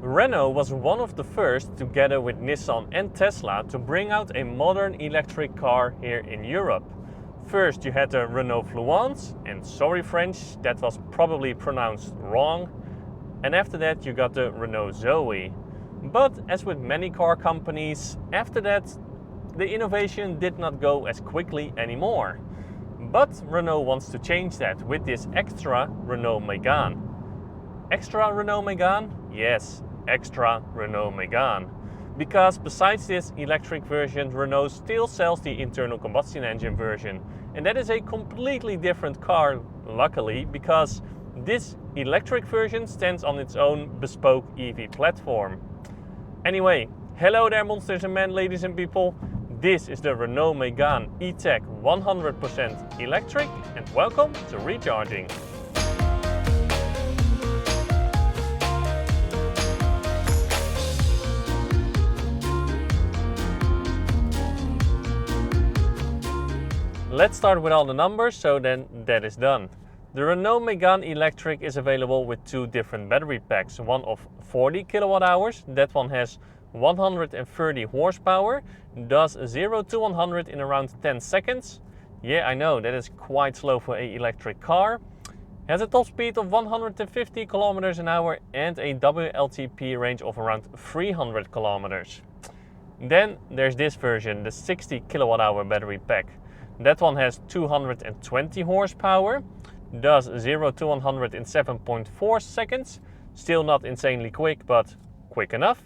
Renault was one of the first, together with Nissan and Tesla, to bring out a modern electric car here in Europe. First you had the Renault Fluence, and sorry French, that was probably pronounced wrong. And after that you got the Renault Zoe. But as with many car companies, after that the innovation did not go as quickly anymore. But Renault wants to change that with this extra Renault Megane. Extra Renault Megane? Yes, extra Renault Megane. Because besides this electric version, Renault still sells the internal combustion engine version. And that is a completely different car, luckily, because this electric version stands on its own bespoke EV platform. Anyway, hello there monsters and men, ladies and people. This is the Renault Megane E-Tech 100% electric, and welcome to Recharging. Let's start with all the numbers, so then that is done. The Renault Megane Electric is available with two different battery packs. One of 40 kilowatt hours, that one has 130 horsepower, does 0 to 100 in around 10 seconds. Yeah, I know, that is quite slow for an electric car. Has a top speed of 150 kilometers an hour and a WLTP range of around 300 kilometers. Then there's this version, the 60 kilowatt hour battery pack. That one has 220 horsepower, does 0 to 100 in 7.4 seconds. Still not insanely quick, but quick enough.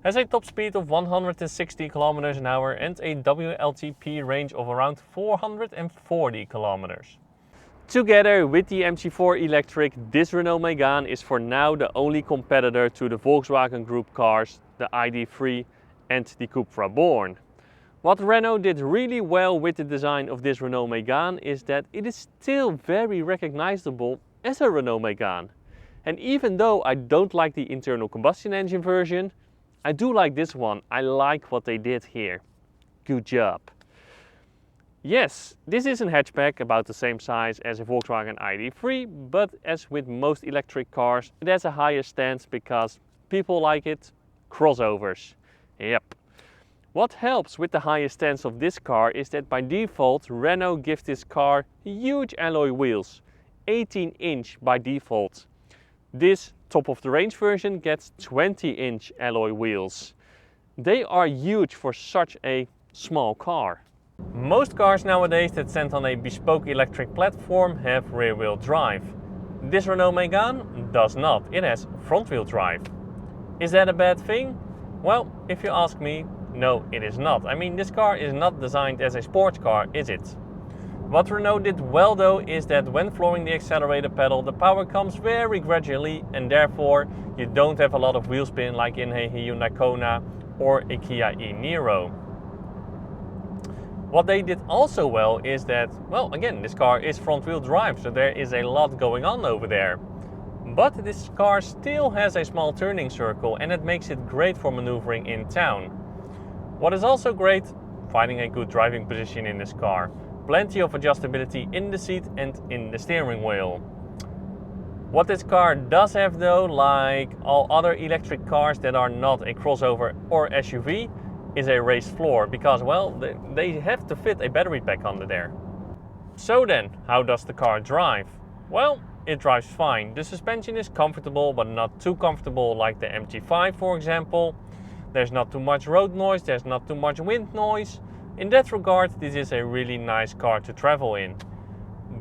Has a top speed of 160 kilometers an hour and a WLTP range of around 440 kilometers. Together with the MG4 Electric, this Renault Megane is for now the only competitor to the Volkswagen Group cars, the ID.3 and the Cupra Born. What Renault did really well with the design of this Renault Megane is that it is still very recognizable as a Renault Megane. And even though I don't like the internal combustion engine version, I do like this one. I like what they did here. Good job. Yes, this is a hatchback about the same size as a Volkswagen ID.3, but as with most electric cars, it has a higher stance because people like it. Crossovers. Yep. What helps with the higher stance of this car is that by default Renault gives this car huge alloy wheels, 18-inch by default. This top of the range version gets 20-inch alloy wheels. They are huge for such a small car. Most cars nowadays that stand on a bespoke electric platform have rear-wheel drive. This Renault Megane does not, it has front-wheel drive. Is that a bad thing? Well, if you ask me, no, it is not. I mean, this car is not designed as a sports car, is it? What Renault did well though is that when flooring the accelerator pedal, the power comes very gradually and therefore you don't have a lot of wheel spin like in a Hyundai Kona or a Kia e-Niro. What they did also well is that, well, again, this car is front wheel drive, so there is a lot going on over there. But this car still has a small turning circle and it makes it great for maneuvering in town. What is also great? Finding a good driving position in this car. Plenty of adjustability in the seat and in the steering wheel. What this car does have though, like all other electric cars that are not a crossover or SUV, is a raised floor because, well, they have to fit a battery pack under there. So then, how does the car drive? Well, it drives fine. The suspension is comfortable but not too comfortable like the MG5 for example. There's not too much road noise, there's not too much wind noise. In that regard, this is a really nice car to travel in.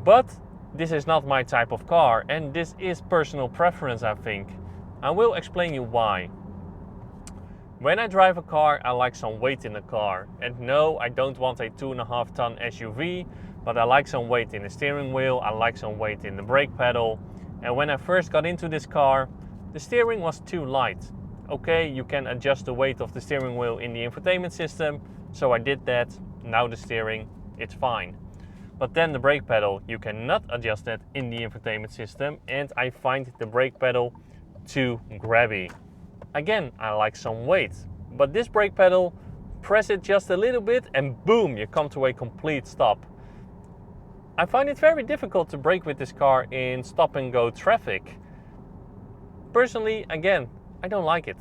But this is not my type of car and this is personal preference, I think. I will explain you why. When I drive a car, I like some weight in the car. And no, I don't want a 2.5 ton SUV, but I like some weight in the steering wheel, I like some weight in the brake pedal. And when I first got into this car, the steering was too light. Okay, you can adjust the weight of the steering wheel in the infotainment system, so I did that. Now the steering, it's fine. But then the brake pedal, you cannot adjust that in the infotainment system and I find the brake pedal too grabby. Again, I like some weight, but this brake pedal, press it just a little bit and boom, you come to a complete stop. I find it very difficult to brake with this car in stop and go traffic. Personally, again, I don't like it.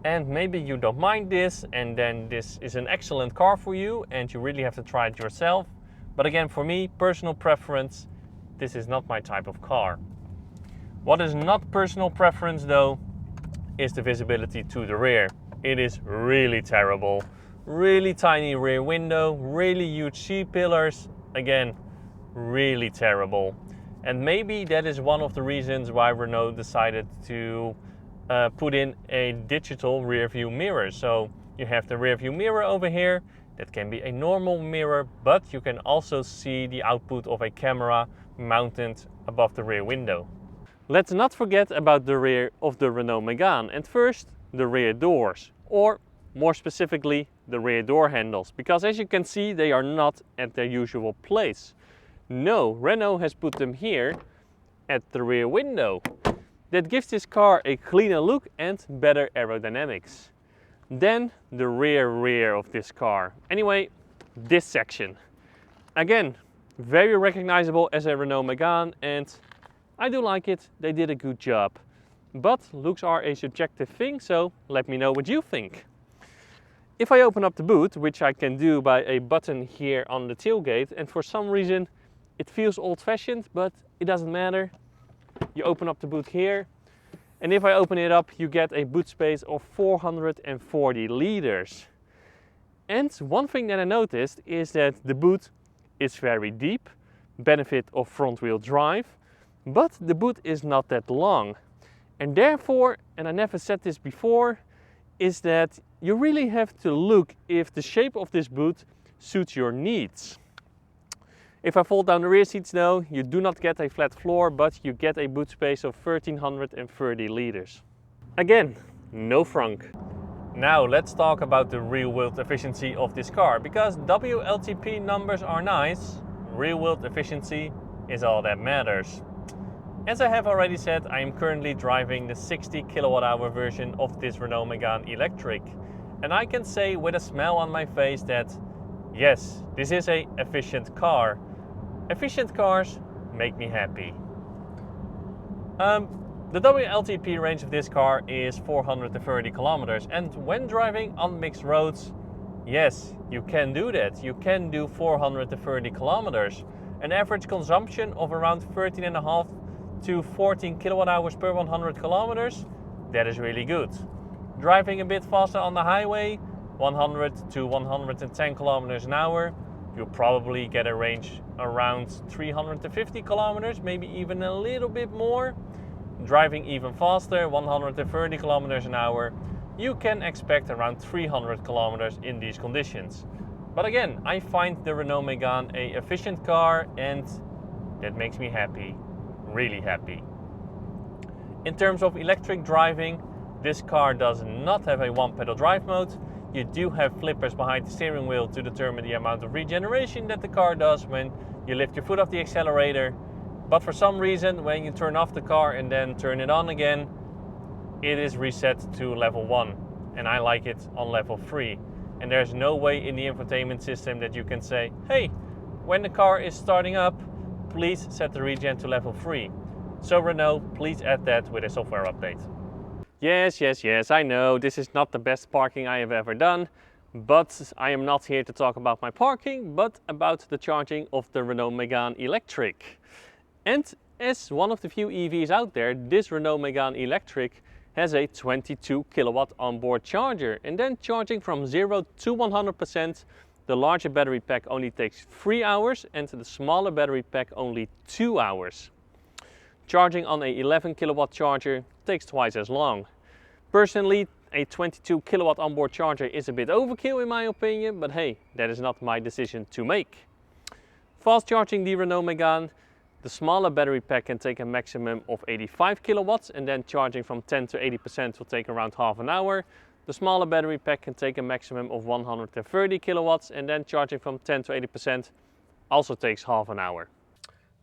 And maybe you don't mind this, and then this is an excellent car for you and you really have to try it yourself. But again, for me, personal preference, this is not my type of car. What is not personal preference though, is the visibility to the rear. It is really terrible. Really tiny rear window, really huge C-pillars. Again, really terrible. And maybe that is one of the reasons why Renault decided to put in a digital rear view mirror. So you have the rear view mirror over here. That can be a normal mirror, but you can also see the output of a camera mounted above the rear window. Let's not forget about the rear of the Renault Megane. And first, the rear doors, or more specifically, the rear door handles. Because as you can see, they are not at their usual place. No, Renault has put them here at the rear window. That gives this car a cleaner look and better aerodynamics. Then the rear of this car. Anyway, this section. Again, very recognizable as a Renault Megane, and I do like it. They did a good job. But looks are a subjective thing, so let me know what you think. If I open up the boot, which I can do by a button here on the tailgate, and for some reason it feels old-fashioned, but it doesn't matter. You open up the boot here, and if I open it up, you get a boot space of 440 liters. And one thing that I noticed is that the boot is very deep, benefit of front-wheel drive, but the boot is not that long. And therefore, and I never said this before, is that you really have to look if the shape of this boot suits your needs. If I fold down the rear seats though, you do not get a flat floor, but you get a boot space of 1330 liters. Again, no frunk. Now let's talk about the real-world efficiency of this car, because WLTP numbers are nice, real-world efficiency is all that matters. As I have already said, I am currently driving the 60 kWh version of this Renault Megane Electric. And I can say with a smile on my face that yes, this is an efficient car. Efficient cars make me happy. The WLTP range of this car is 430 kilometers, and when driving on mixed roads, yes, you can do that. You can do 430 kilometers. An average consumption of around 13.5 to 14 kilowatt hours per 100 kilometers, that is really good. Driving a bit faster on the highway, 100 to 110 kilometers an hour, you'll probably get a range around 350 kilometers, maybe even a little bit more. Driving even faster, 130 kilometers an hour, you can expect around 300 kilometers in these conditions. But again, I find the Renault Megane an efficient car, and that makes me happy, really happy. In terms of electric driving, this car does not have a one-pedal drive mode. You do have flippers behind the steering wheel to determine the amount of regeneration that the car does when you lift your foot off the accelerator. But for some reason, when you turn off the car and then turn it on again, it is reset to level 1. And I like it on level 3. And there's no way in the infotainment system that you can say, hey, when the car is starting up, please set the regen to level 3. So Renault, please add that with a software update. Yes, I know this is not the best parking I have ever done, but I am not here to talk about my parking, but about the charging of the Renault Megane Electric. And as one of the few EVs out there, this Renault Megane Electric has a 22 kilowatt onboard charger, and then charging from 0 to 100%, the larger battery pack only takes 3 hours and the smaller battery pack only 2 hours. Charging on a 11 kilowatt charger takes twice as long. Personally, a 22 kilowatt onboard charger is a bit overkill in my opinion, but hey, that is not my decision to make. Fast charging the Renault Megane, the smaller battery pack can take a maximum of 85 kilowatts, and then charging from 10 to 80% will take around half an hour. The smaller battery pack can take a maximum of 130 kilowatts, and then charging from 10 to 80% also takes half an hour.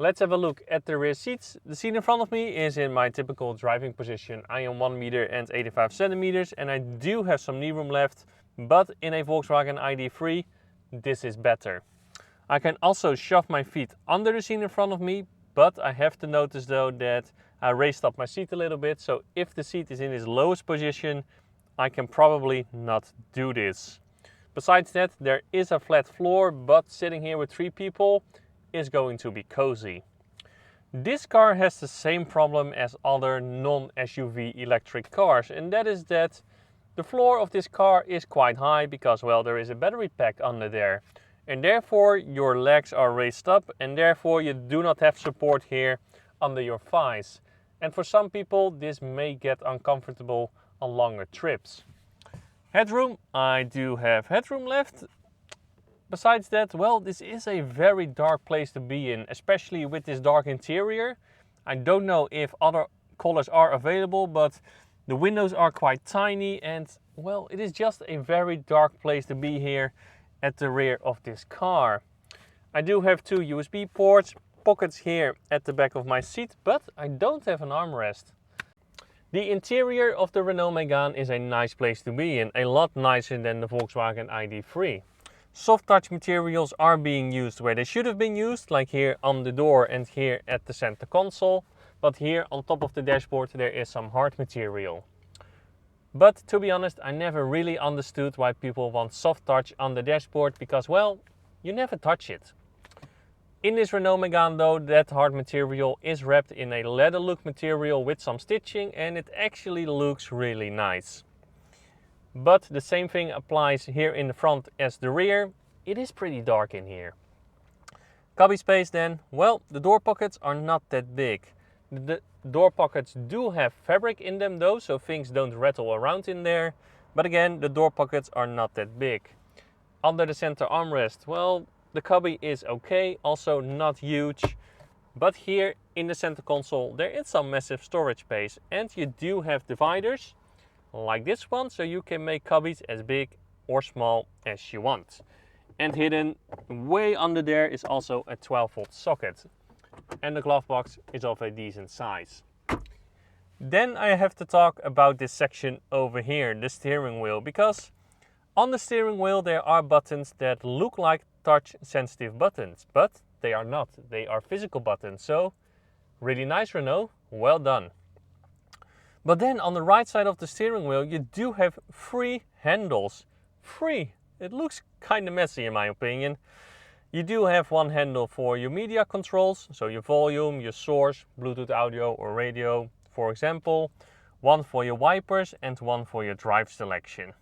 Let's have a look at the rear seats. The seat in front of me is in my typical driving position. I am 1 meter and 85 centimeters and I do have some knee room left, but in a Volkswagen ID.3, this is better. I can also shove my feet under the seat in front of me, but I have to notice though that I raised up my seat a little bit, so if the seat is in its lowest position, I can probably not do this. Besides that, there is a flat floor, but sitting here with 3 people is going to be cozy. This car has the same problem as other non-SUV electric cars, and that is that the floor of this car is quite high because, well, there is a battery pack under there. And therefore your legs are raised up and therefore you do not have support here under your thighs. And for some people this may get uncomfortable on longer trips. Headroom, I do have headroom left. Besides that, well, this is a very dark place to be in, especially with this dark interior. I don't know if other colors are available, but the windows are quite tiny and, well, it is just a very dark place to be here at the rear of this car. I do have 2 USB ports, pockets here at the back of my seat, but I don't have an armrest. The interior of the Renault Megane is a nice place to be in, a lot nicer than the Volkswagen ID.3. Soft touch materials are being used where they should have been used, like here on the door and here at the center console. But here on top of the dashboard there is some hard material. But to be honest, I never really understood why people want soft touch on the dashboard because, well, you never touch it. In this Renault Megane though, that hard material is wrapped in a leather look material with some stitching and it actually looks really nice. But the same thing applies here in the front as the rear. It is pretty dark in here. Cubby space then, well, the door pockets are not that big. The door pockets do have fabric in them though, so things don't rattle around in there. But again, the door pockets are not that big. Under the center armrest, well, the cubby is okay, also not huge. But here in the center console there is some massive storage space and you do have dividers like this one, so you can make cubbies as big or small as you want. And hidden way under there is also a 12-volt socket. And the glove box is of a decent size. Then I have to talk about this section over here, the steering wheel, because on the steering wheel there are buttons that look like touch sensitive buttons, but they are not. They are physical buttons, so really nice Renault, well done. But then on the right side of the steering wheel you do have 3 handles. 3! It looks kind of messy in my opinion. You do have 1 handle for your media controls, so your volume, your source, Bluetooth audio or radio, for example. 1 for your wipers and 1 for your drive selection.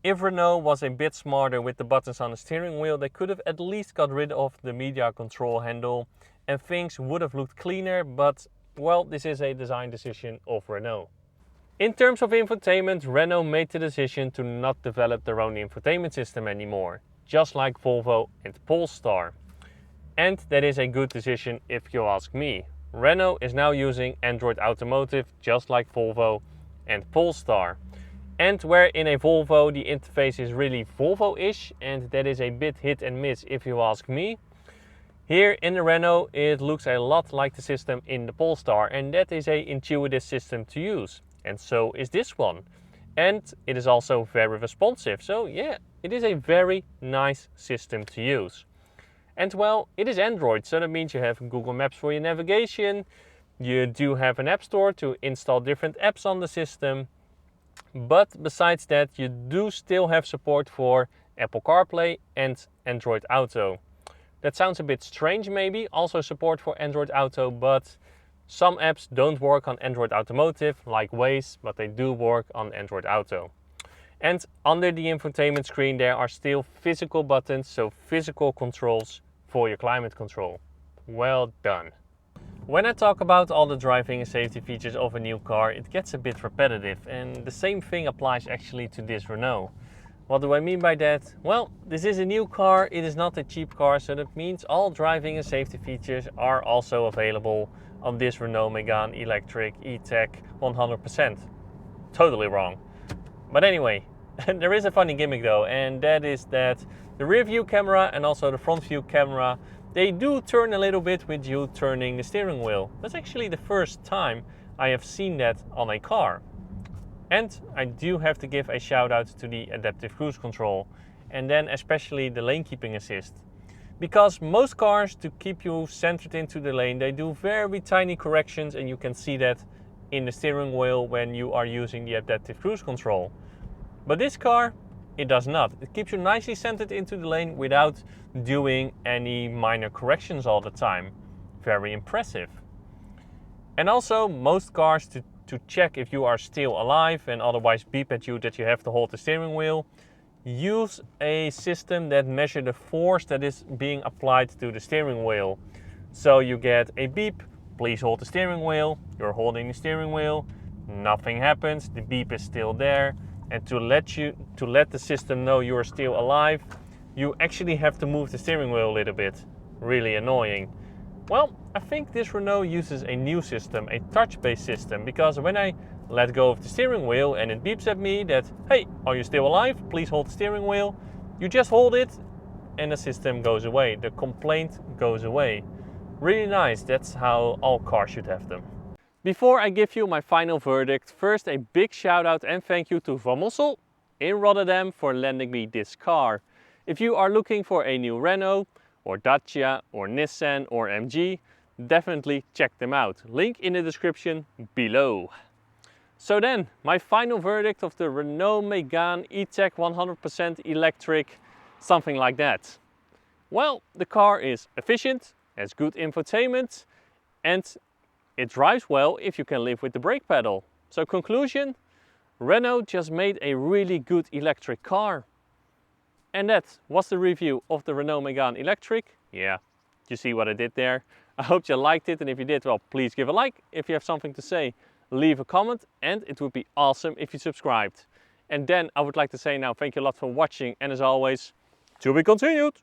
If Renault was a bit smarter with the buttons on the steering wheel, they could have at least got rid of the media control handle and things would have looked cleaner, but well, this is a design decision of Renault. In terms of infotainment, Renault made the decision to not develop their own infotainment system anymore, just like Volvo and Polestar. And that is a good decision if you ask me. Renault is now using Android Automotive just like Volvo and Polestar. And where in a Volvo the interface is really Volvo-ish, and that is a bit hit and miss if you ask me. Here in the Renault it looks a lot like the system in the Polestar, and that is an intuitive system to use. And so is this one. And it is also very responsive. So yeah, it is a very nice system to use. And well, it is Android, so that means you have Google Maps for your navigation. You do have an app store to install different apps on the system. But besides that, you do still have support for Apple CarPlay and Android Auto. That sounds a bit strange maybe, also support for Android Auto, but some apps don't work on Android Automotive, like Waze, but they do work on Android Auto. And under the infotainment screen there are still physical buttons, so physical controls for your climate control. Well done. When I talk about all the driving and safety features of a new car, it gets a bit repetitive, and the same thing applies actually to this Renault. What do I mean by that? Well, this is a new car, it is not a cheap car, so that means all driving and safety features are also available on this Renault Megane Electric E-Tech 100%. Totally wrong. But anyway, there is a funny gimmick though, and that is that the rear view camera and also the front view camera, they do turn a little bit with you turning the steering wheel. That's actually the first time I have seen that on a car. And I do have to give a shout out to the adaptive cruise control, and then especially the lane keeping assist. Because most cars, to keep you centered into the lane, they do very tiny corrections, and you can see that in the steering wheel when you are using the adaptive cruise control. But this car, it does not. It keeps you nicely centered into the lane without doing any minor corrections all the time. Very impressive. And also, most cars, to check if you are still alive and otherwise beep at you that you have to hold the steering wheel, use a system that measures the force that is being applied to the steering wheel. So you get a beep, please hold the steering wheel, you're holding the steering wheel, nothing happens, the beep is still there, and to let the system know you are still alive, you actually have to move the steering wheel a little bit. Really annoying. Well, I think this Renault uses a new system, a touch-based system, because when I let go of the steering wheel and it beeps at me that, hey, are you still alive? Please hold the steering wheel. You just hold it and the system goes away. The complaint goes away. Really nice. That's how all cars should have them. Before I give you my final verdict, first a big shout out and thank you to Van Mossel in Rotterdam for lending me this car. If you are looking for a new Renault or Dacia or Nissan or MG, definitely check them out. Link in the description below. So then, my final verdict of the Renault Megane E-Tech 100% electric, something like that. Well, the car is efficient, has good infotainment, and it drives well if you can live with the brake pedal. So conclusion, Renault just made a really good electric car. And that was the review of the Renault Megane Electric. Yeah, you see what I did there. I hope you liked it, and if you did, well, please give a like. If you have something to say, leave a comment, and it would be awesome if you subscribed. And then I would like to say now thank you a lot for watching, and as always, to be continued.